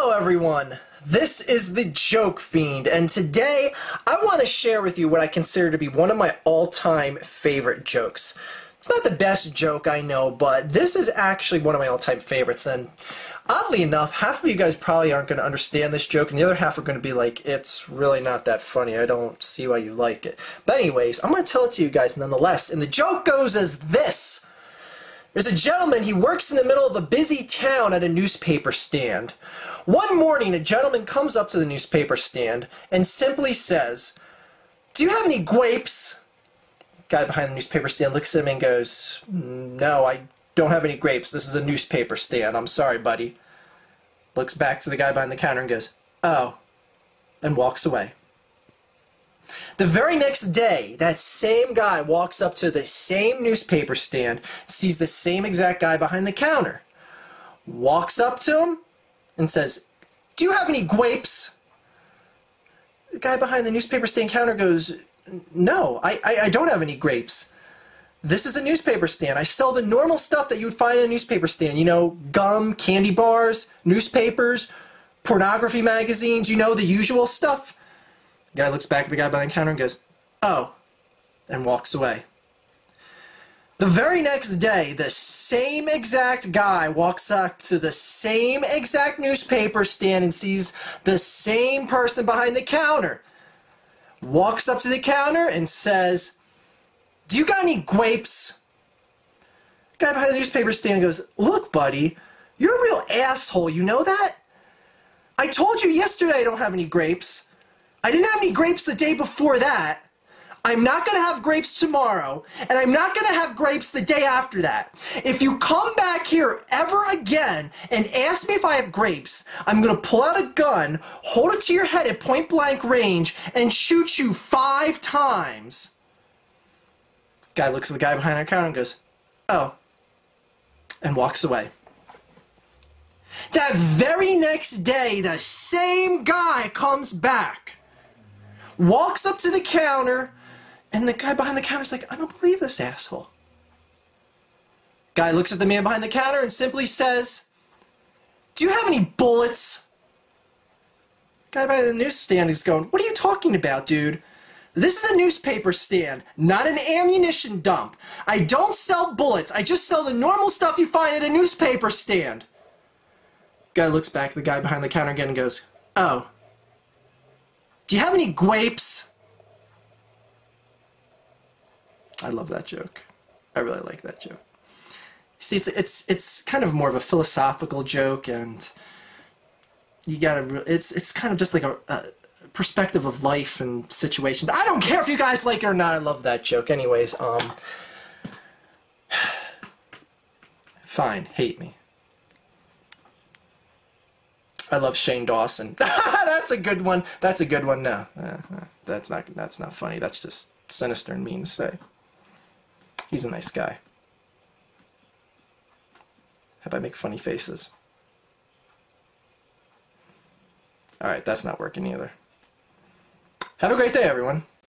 Hello everyone, this is the Jokefiend, and today I want to share with you what I consider to be one of my all-time favorite jokes. It's not the best joke, I know, but this is actually one of my all-time favorites, and oddly enough, half of you guys probably aren't going to understand this joke, and the other half are going to be like, it's really not that funny, I don't see why you like it. But anyways, I'm going to tell it to you guys nonetheless, and the joke goes as this. There's a gentleman, he works in the middle of a busy town at a newspaper stand. One morning, a gentleman comes up to the newspaper stand and simply says, "Do you have any gwapes?" The guy behind the newspaper stand looks at him and goes, "No, I don't have any grapes. This is a newspaper stand. I'm sorry, buddy." Looks back to the guy behind the counter and goes, "Oh," and walks away. The very next day, that same guy walks up to the same newspaper stand, sees the same exact guy behind the counter, walks up to him, and says, "Do you have any gwapes?" The guy behind the newspaper stand counter goes, "No, I don't have any grapes. This is a newspaper stand. I sell the normal stuff that you would find in a newspaper stand. You know, gum, candy bars, newspapers, pornography magazines, you know, the usual stuff." The guy looks back at the guy behind the counter and goes, "Oh," and walks away. The very next day, the same exact guy walks up to the same exact newspaper stand and sees the same person behind the counter. Walks up to the counter and says, "Do you got any gwapes?" The guy behind the newspaper stand goes, "Look, buddy, you're a real asshole, you know that? I told you yesterday I don't have any grapes. I didn't have any grapes the day before that. I'm not going to have grapes tomorrow, and I'm not going to have grapes the day after that. If you come back here ever again and ask me if I have grapes, I'm going to pull out a gun, hold it to your head at point blank range, and shoot you 5 times. Guy looks at the guy behind the counter and goes, "Oh," and walks away. That very next day, the same guy comes back, walks up to the counter, and the guy behind the counter's like, "I don't believe this asshole." Guy looks at the man behind the counter and simply says, "Do you have any bullets?" Guy behind the newsstand is going, "What are you talking about, dude? This is a newspaper stand, not an ammunition dump. I don't sell bullets. I just sell the normal stuff you find at a newspaper stand." Guy looks back at the guy behind the counter again and goes, "Oh. Do you have any gwapes?" I love that joke. I really like that joke. See, it's kind of more of a philosophical joke, and you gotta. It's kind of just like a perspective of life and situations. I don't care if you guys like it or not. I love that joke. Anyways, fine, hate me. I love Shane Dawson. That's a good one. That's a good one. No, that's not funny. That's just sinister and mean to say. He's a nice guy. How about I make funny faces? Alright, that's not working either. Have a great day, everyone.